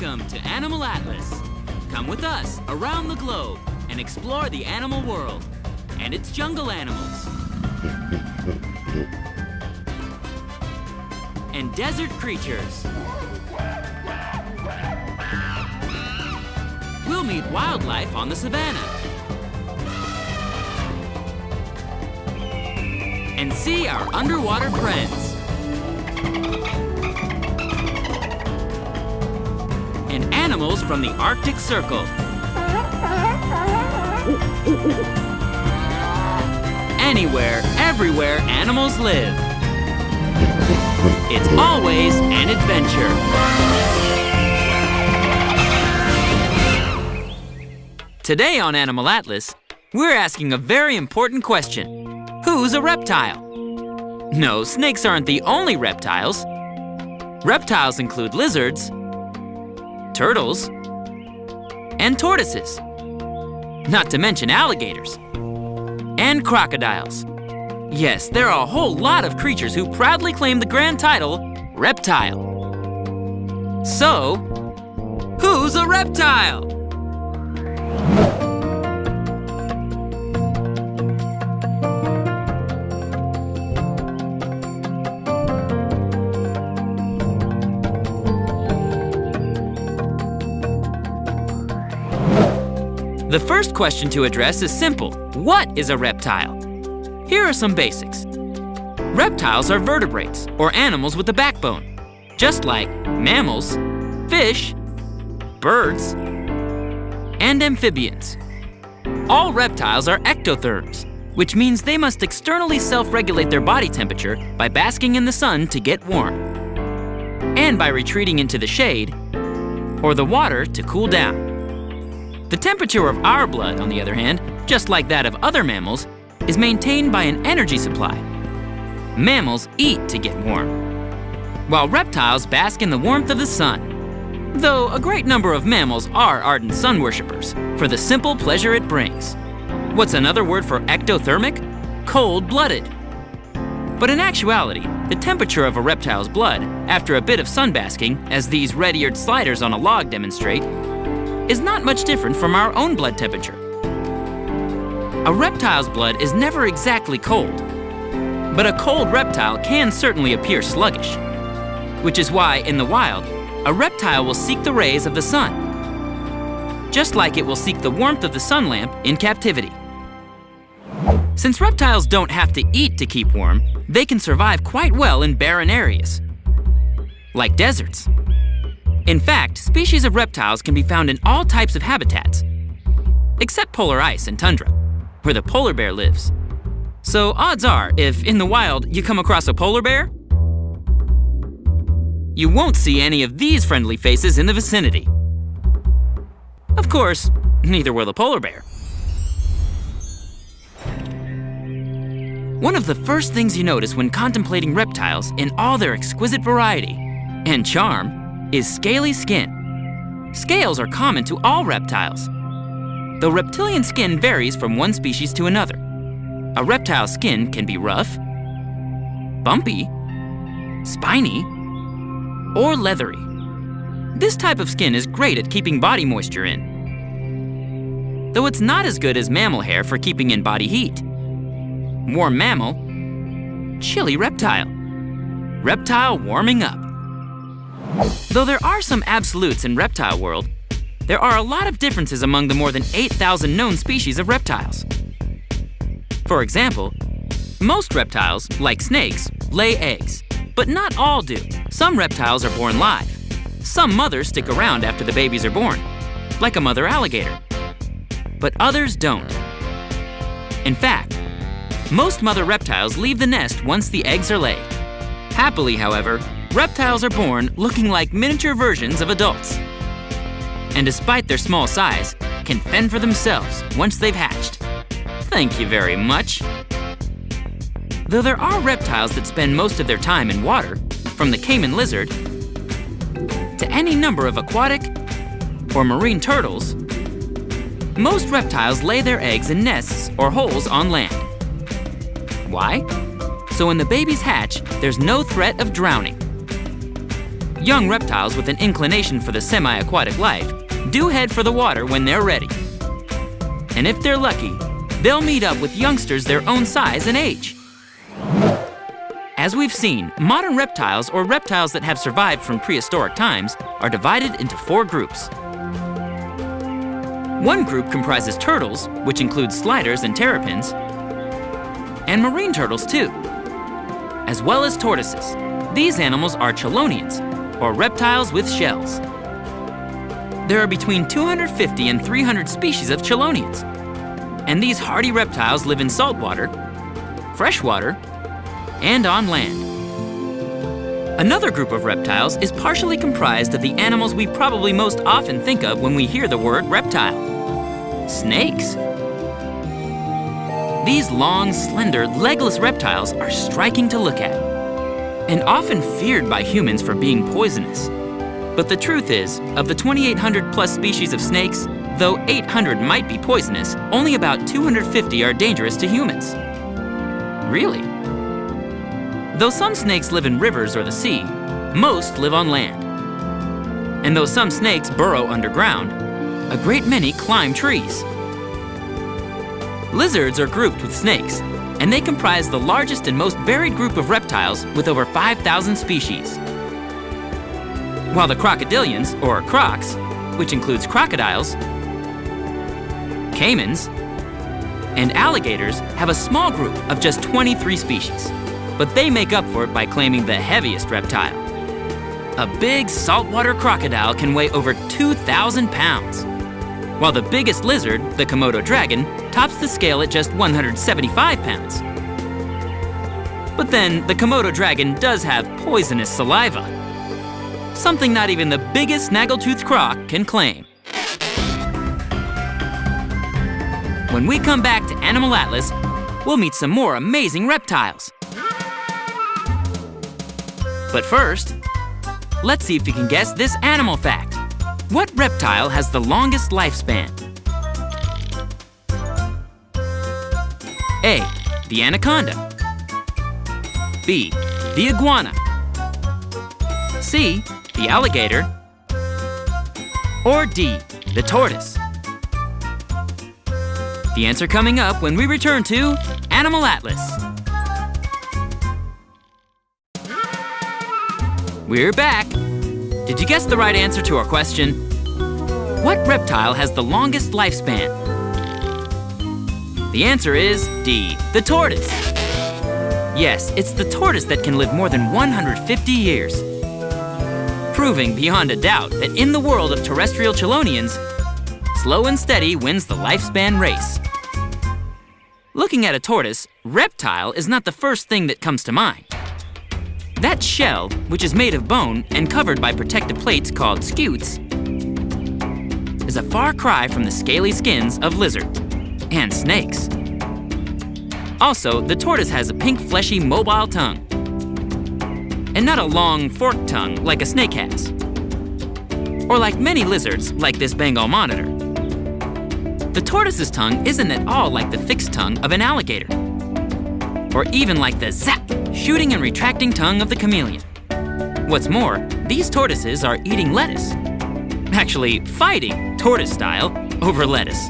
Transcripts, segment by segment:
Welcome to Animal Atlas. Come with us around the globe and explore the animal world and its jungle animals and desert creatures. We'll meet wildlife on the savannah and see our underwater friends. And animals from the Arctic Circle. Anywhere, everywhere animals live. It's always an adventure. Today on Animal Atlas, we're asking a very important question. Who's a reptile? No, snakes aren't the only reptiles. Reptiles include lizards, turtles, and tortoises. Not to mention alligators and crocodiles. Yes, there are a whole lot of creatures who proudly claim the grand title, reptile. So, who's a reptile? The first question to address is simple. What is a reptile? Here are some basics. Reptiles are vertebrates, or animals with a backbone, just like mammals, fish, birds, and amphibians. All reptiles are ectotherms, which means they must externally self-regulate their body temperature by basking in the sun to get warm, and by retreating into the shade or the water to cool down. The temperature of our blood, on the other hand, just like that of other mammals, is maintained by an energy supply. Mammals eat to get warm, while reptiles bask in the warmth of the sun. Though a great number of mammals are ardent sun worshippers for the simple pleasure it brings. What's another word for ectothermic? Cold-blooded. But in actuality, the temperature of a reptile's blood, after a bit of sunbasking, as these red-eared sliders on a log demonstrate, is not much different from our own blood temperature. A reptile's blood is never exactly cold, but a cold reptile can certainly appear sluggish, which is why, in the wild, a reptile will seek the rays of the sun, just like it will seek the warmth of the sun lamp in captivity. Since reptiles don't have to eat to keep warm, they can survive quite well in barren areas, like deserts. In fact, species of reptiles can be found in all types of habitats, except polar ice and tundra, where the polar bear lives. So odds are, if in the wild you come across a polar bear, you won't see any of these friendly faces in the vicinity. Of course, neither will the polar bear. One of the first things you notice when contemplating reptiles in all their exquisite variety and charm is scaly skin. Scales are common to all reptiles, though reptilian skin varies from one species to another. A reptile's skin can be rough, bumpy, spiny, or leathery. This type of skin is great at keeping body moisture in, though it's not as good as mammal hair for keeping in body heat. Warm mammal, chilly reptile. Reptile warming up. Though there are some absolutes in reptile world, there are a lot of differences among the more than 8,000 known species of reptiles. For example, most reptiles, like snakes, lay eggs, but not all do. Some reptiles are born live. Some mothers stick around after the babies are born, like a mother alligator, but others don't. In fact, most mother reptiles leave the nest once the eggs are laid. Happily, however, reptiles are born looking like miniature versions of adults, and despite their small size, can fend for themselves once they've hatched. Thank you very much. Though there are reptiles that spend most of their time in water, from the caiman lizard to any number of aquatic or marine turtles, most reptiles lay their eggs in nests or holes on land. Why? So when the babies hatch, there's no threat of drowning. young reptiles with an inclination for the semi-aquatic life do head for the water when they're ready. And if they're lucky, they'll meet up with youngsters their own size and age. As we've seen, modern reptiles, or reptiles that have survived from prehistoric times, are divided into 4 groups. One group comprises turtles, which includes sliders and terrapins, and marine turtles too, as well as tortoises. These animals are chelonians, or reptiles with shells. There are between 250 and 300 species of chelonians, and these hardy reptiles live in saltwater, freshwater, and on land. Another group of reptiles is partially comprised of the animals we probably most often think of when we hear the word reptile: snakes. These long, slender, legless reptiles are striking to look at, and often feared by humans for being poisonous. But the truth is, of the 2,800 plus species of snakes, though 800 might be poisonous, only about 250 are dangerous to humans. Really? Though some snakes live in rivers or the sea, most live on land. And though some snakes burrow underground, a great many climb trees. Lizards are grouped with snakes, and they comprise the largest and most varied group of reptiles with over 5,000 species. While the crocodilians, or crocs, which includes crocodiles, caimans, and alligators, have a small group of just 23 species. But they make up for it by claiming the heaviest reptile. A big saltwater crocodile can weigh over 2,000 pounds, while the biggest lizard, the Komodo dragon, tops the scale at just 175 pounds. But then, the Komodo dragon does have poisonous saliva, something not even the biggest snaggletooth croc can claim. When we come back to Animal Atlas, we'll meet some more amazing reptiles. But first, let's see if you can guess this animal fact. What reptile has the longest lifespan? A, the anaconda. B, the iguana. C, the alligator. Or D, the tortoise. The answer coming up when we return to Animal Atlas. We're back. Did you guess the right answer to our question? What reptile has the longest lifespan? The answer is D, the tortoise. Yes, it's the tortoise that can live more than 150 years. Proving beyond a doubt that in the world of terrestrial chelonians, slow and steady wins the lifespan race. Looking at a tortoise, reptile is not the first thing that comes to mind. That shell, which is made of bone and covered by protective plates called scutes, is a far cry from the scaly skins of lizards and snakes. Also, the tortoise has a pink, fleshy, mobile tongue, and not a long, forked tongue like a snake has, or like many lizards, like this Bengal monitor. The tortoise's tongue isn't at all like the fixed tongue of an alligator, or even like the zap, shooting and retracting tongue of the chameleon. What's more, these tortoises are eating lettuce. Actually, fighting, tortoise style, over lettuce.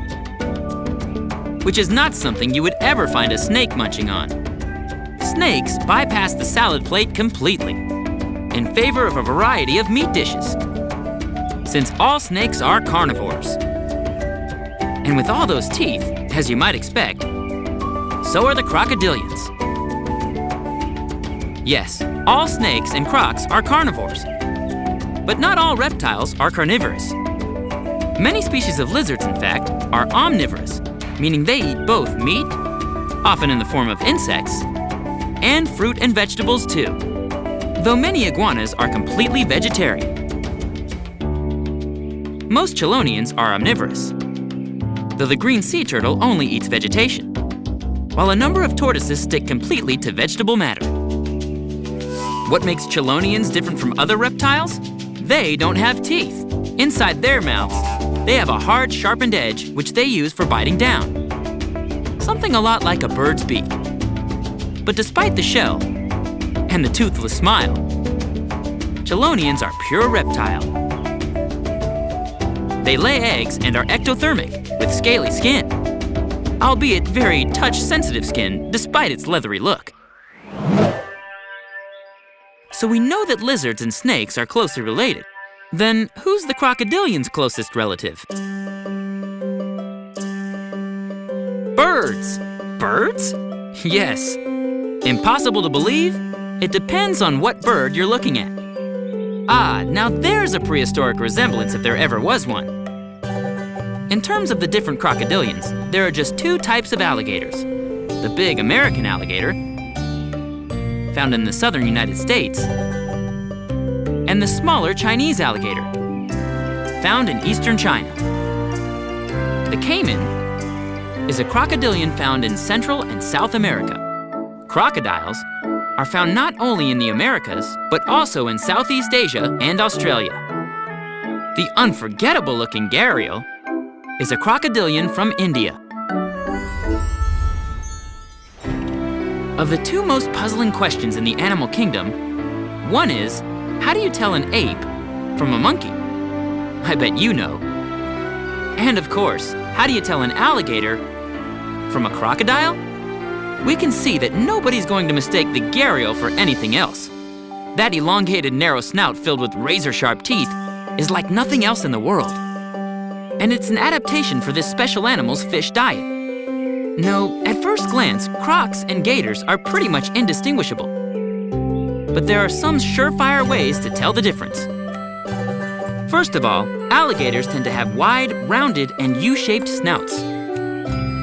Which is not something you would ever find a snake munching on. Snakes bypass the salad plate completely, in favor of a variety of meat dishes, since all snakes are carnivores. And with all those teeth, as you might expect, so are the crocodilians. Yes, all snakes and crocs are carnivores. But not all reptiles are carnivorous. Many species of lizards, in fact, are omnivorous, meaning they eat both meat, often in the form of insects, and fruit and vegetables too, though many iguanas are completely vegetarian. Most chelonians are omnivorous, though the green sea turtle only eats vegetation, while a number of tortoises stick completely to vegetable matter. What makes chelonians different from other reptiles? They don't have teeth. Inside their mouths, they have a hard, sharpened edge which they use for biting down. Something a lot like a bird's beak. But despite the shell and the toothless smile, chelonians are pure reptile. They lay eggs and are ectothermic with scaly skin, albeit very touch-sensitive skin despite its leathery look. So we know that lizards and snakes are closely related. Then who's the crocodilian's closest relative? Birds! Birds? Yes. Impossible to believe? It depends on what bird you're looking at. Ah, now there's a prehistoric resemblance if there ever was one. In terms of the different crocodilians, there are just two types of alligators. The big American alligator, found in the southern United States, and the smaller Chinese alligator, found in eastern China. The caiman is a crocodilian found in Central and South America. Crocodiles are found not only in the Americas, but also in Southeast Asia and Australia. The unforgettable-looking gharial is a crocodilian from India. Of the two most puzzling questions in the animal kingdom, one is, how do you tell an ape from a monkey? I bet you know. And of course, how do you tell an alligator from a crocodile? We can see that nobody's going to mistake the gharial for anything else. That elongated, narrow snout filled with razor-sharp teeth is like nothing else in the world. And it's an adaptation for this special animal's fish diet. No, at first glance, crocs and gators are pretty much indistinguishable. But there are some surefire ways to tell the difference. First of all, alligators tend to have wide, rounded, and U-shaped snouts,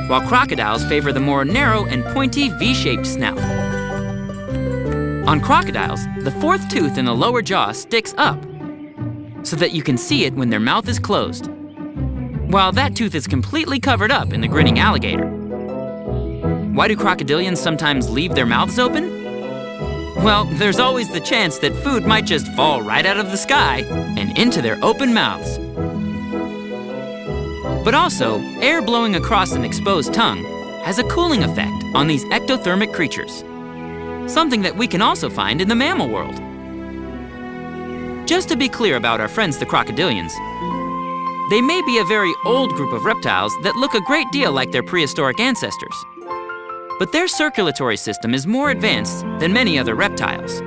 while crocodiles favor the more narrow and pointy V-shaped snout. On crocodiles, the fourth tooth in the lower jaw sticks up so that you can see it when their mouth is closed, while that tooth is completely covered up in the grinning alligator. Why do crocodilians sometimes leave their mouths open? Well, there's always the chance that food might just fall right out of the sky and into their open mouths. But also, air blowing across an exposed tongue has a cooling effect on these ectothermic creatures, something that we can also find in the mammal world. Just to be clear about our friends the crocodilians, they may be a very old group of reptiles that look a great deal like their prehistoric ancestors. But their circulatory system is more advanced than many other reptiles,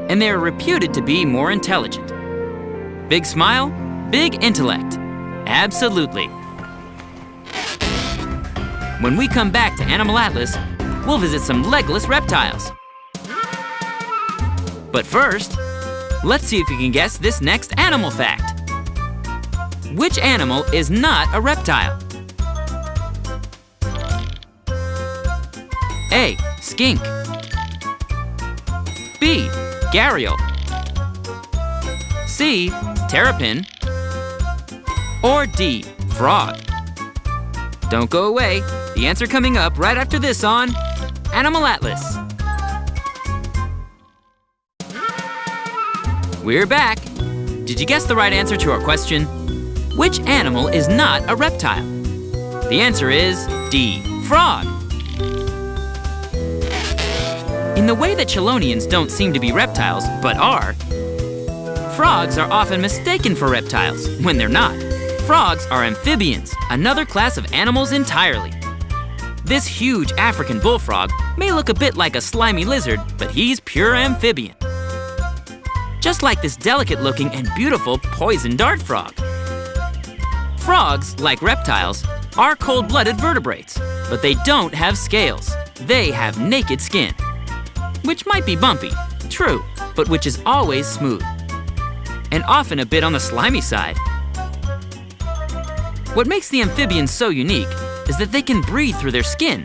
and they are reputed to be more intelligent. Big smile, big intellect. Absolutely. When we come back to Animal Atlas, we'll visit some legless reptiles. But first, let's see if you can guess this next animal fact. Which animal is not a reptile? A. Skink. B. Gharial. C. Terrapin. Or D. Frog. Don't go away. The answer coming up right after this on Animal Atlas. We're back. Did you guess the right answer to our question? Which animal is not a reptile? The answer is D. Frog. In the way that chelonians don't seem to be reptiles, but are, frogs are often mistaken for reptiles when they're not. Frogs are amphibians, another class of animals entirely. This huge African bullfrog may look a bit like a slimy lizard, but he's pure amphibian. Just like this delicate-looking and beautiful poison dart frog. Frogs, like reptiles, are cold-blooded vertebrates, but they don't have scales. They have naked skin, which might be bumpy, true, but which is always smooth, and often a bit on the slimy side. What makes the amphibians so unique is that they can breathe through their skin,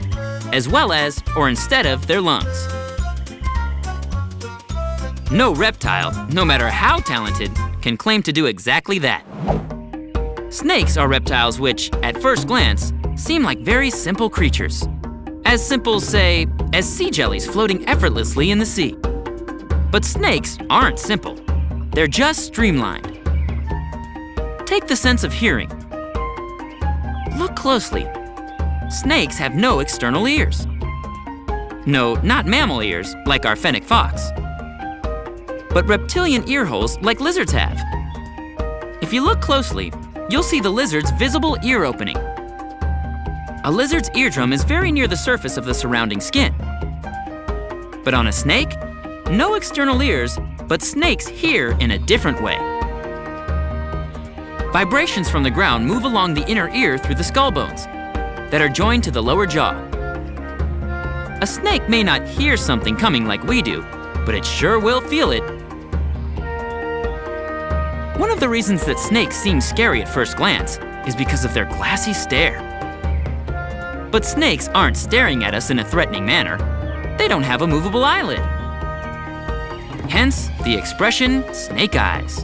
as well as, or instead of, their lungs. No reptile, no matter how talented, can claim to do exactly that. Snakes are reptiles which, at first glance, seem like very simple creatures. As simple, say, as sea jellies floating effortlessly in the sea. But snakes aren't simple. They're just streamlined. Take the sense of hearing. Look closely. Snakes have no external ears. No, not mammal ears, like our fennec fox. but reptilian ear holes like lizards have. If you look closely, you'll see the lizard's visible ear opening. A lizard's eardrum is very near the surface of the surrounding skin. But on a snake, no external ears, but snakes hear in a different way. Vibrations from the ground move along the inner ear through the skull bones that are joined to the lower jaw. A snake may not hear something coming like we do, but it sure will feel it. One of the reasons that snakes seem scary at first glance is because of their glassy stare. But snakes aren't staring at us in a threatening manner. They don't have a movable eyelid. Hence, the expression, snake eyes.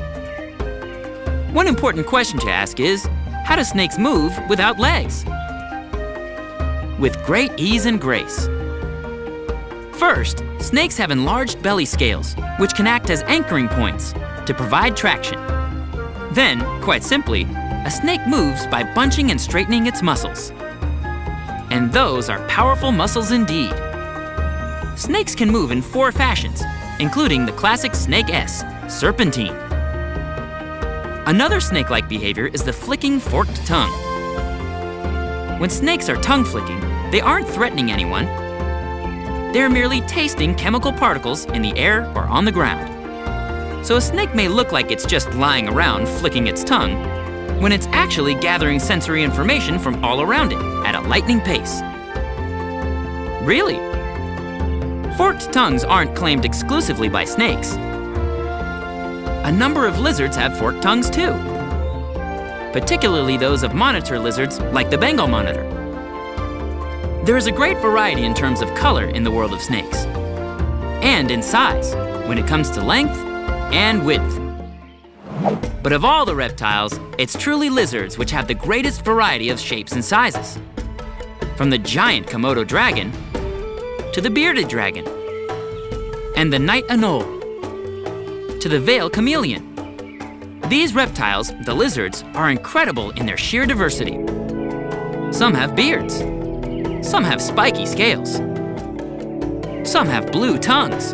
One important question to ask is, how do snakes move without legs? With great ease and grace. First, snakes have enlarged belly scales, which can act as anchoring points to provide traction. Then, quite simply, a snake moves by bunching and straightening its muscles. And those are powerful muscles indeed. Snakes can move in 4 fashions, including the classic snake S, serpentine. Another snake-like behavior is the flicking forked tongue. When snakes are tongue flicking, they aren't threatening anyone. They're merely tasting chemical particles in the air or on the ground. So a snake may look like it's just lying around flicking its tongue, when it's actually gathering sensory information from all around it at a lightning pace. Really? Forked tongues aren't claimed exclusively by snakes. A number of lizards have forked tongues too, particularly those of monitor lizards like the Bengal monitor. There is a great variety in terms of color in the world of snakes, and in size when it comes to length and width. But of all the reptiles, it's truly lizards which have the greatest variety of shapes and sizes. From the giant Komodo dragon to the bearded dragon, and the night anole to the veil chameleon. These reptiles, the lizards, are incredible in their sheer diversity. Some have beards. Some have spiky scales. Some have blue tongues.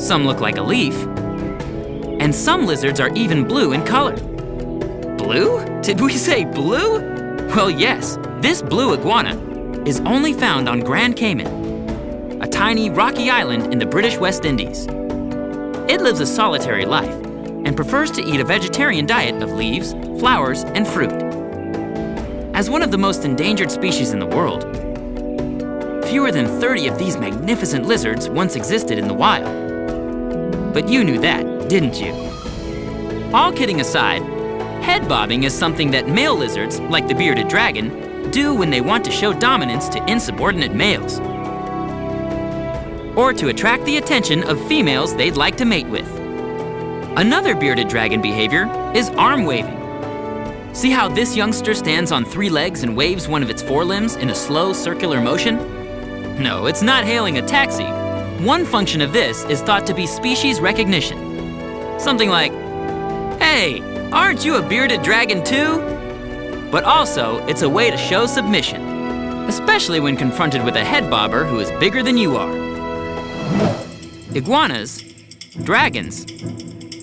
Some look like a leaf. And some lizards are even blue in color. Blue? Did we say blue? Well, yes, this blue iguana is only found on Grand Cayman, a tiny rocky island in the British West Indies. It lives a solitary life and prefers to eat a vegetarian diet of leaves, flowers, and fruit. As one of the most endangered species in the world, fewer than 30 of these magnificent lizards once existed in the wild. But you knew that, didn't you? All kidding aside, head bobbing is something that male lizards, like the bearded dragon, do when they want to show dominance to insubordinate males, or to attract the attention of females they'd like to mate with. Another bearded dragon behavior is arm waving. See how this youngster stands on 3 legs and waves one of its forelimbs in a slow circular motion? No, it's not hailing a taxi. One function of this is thought to be species recognition. Something like, "Hey, aren't you a bearded dragon too?" But also, it's a way to show submission, especially when confronted with a head bobber who is bigger than you are. Iguanas, dragons,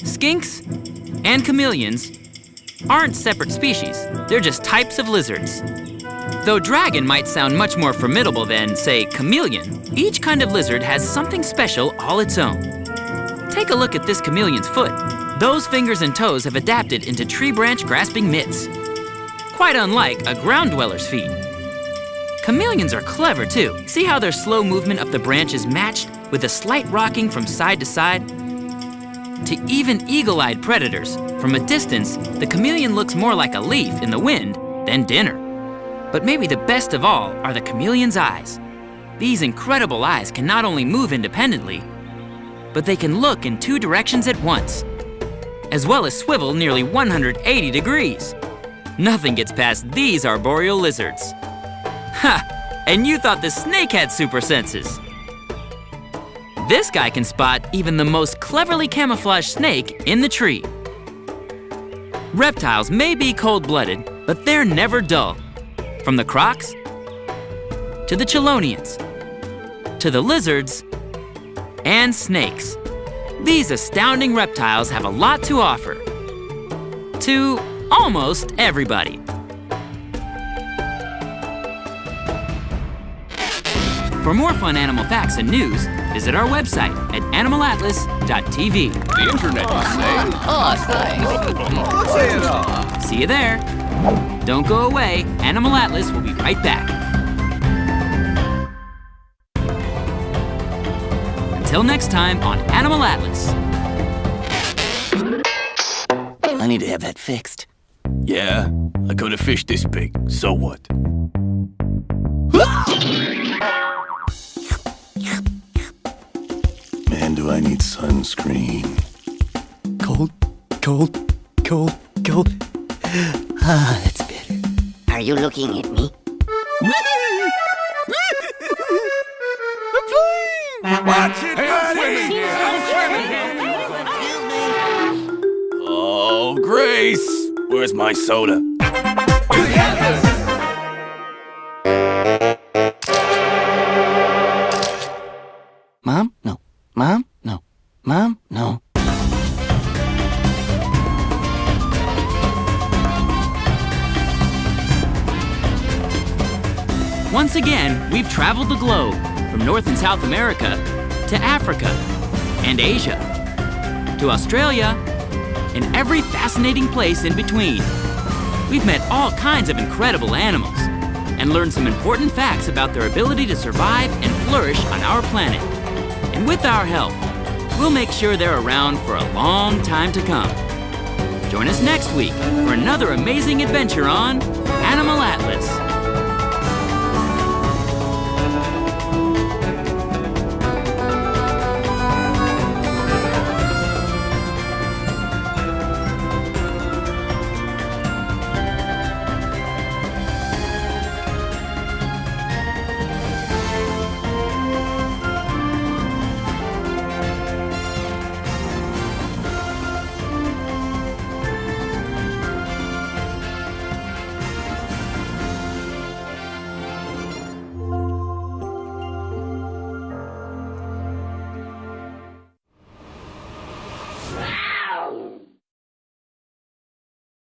skinks, and chameleons aren't separate species. They're just types of lizards. Though dragon might sound much more formidable than, say, chameleon, each kind of lizard has something special all its own. Take a look at this chameleon's foot. Those fingers and toes have adapted into tree branch grasping mitts, quite unlike a ground dweller's feet. Chameleons are clever too. See how their slow movement up the branch is matched with a slight rocking from side to side? To even eagle-eyed predators, from a distance, the chameleon looks more like a leaf in the wind than dinner. But maybe the best of all are the chameleon's eyes. These incredible eyes can not only move independently, but they can look in 2 directions at once, as well as swivel nearly 180 degrees. Nothing gets past these arboreal lizards. Ha! And you thought the snake had super senses. This guy can spot even the most cleverly camouflaged snake in the tree. Reptiles may be cold-blooded, but they're never dull. From the crocs, to the chelonians, to the lizards, and snakes. These astounding reptiles have a lot to offer to almost everybody. For more fun animal facts and news, visit our website at animalatlas.tv. The internet is See you there. Don't go away. Animal Atlas will be right back. Until next time on Animal Atlas. I need to have that fixed. Yeah, I caught a fish this big. So what? Man, do I need sunscreen. Cold, cold, cold, cold. Ah, that's better. Are you looking at me? Watch it, Oh, Grace! Where's my soda? Mom? No. Mom? No. Mom? No. Once again, we've traveled the globe from North and South America to Africa and Asia to Australia and every fascinating place in between. We've met all kinds of incredible animals and learned some important facts about their ability to survive and flourish on our planet. And with our help, we'll make sure they're around for a long time to come. Join us next week for another amazing adventure on Animal Atlas.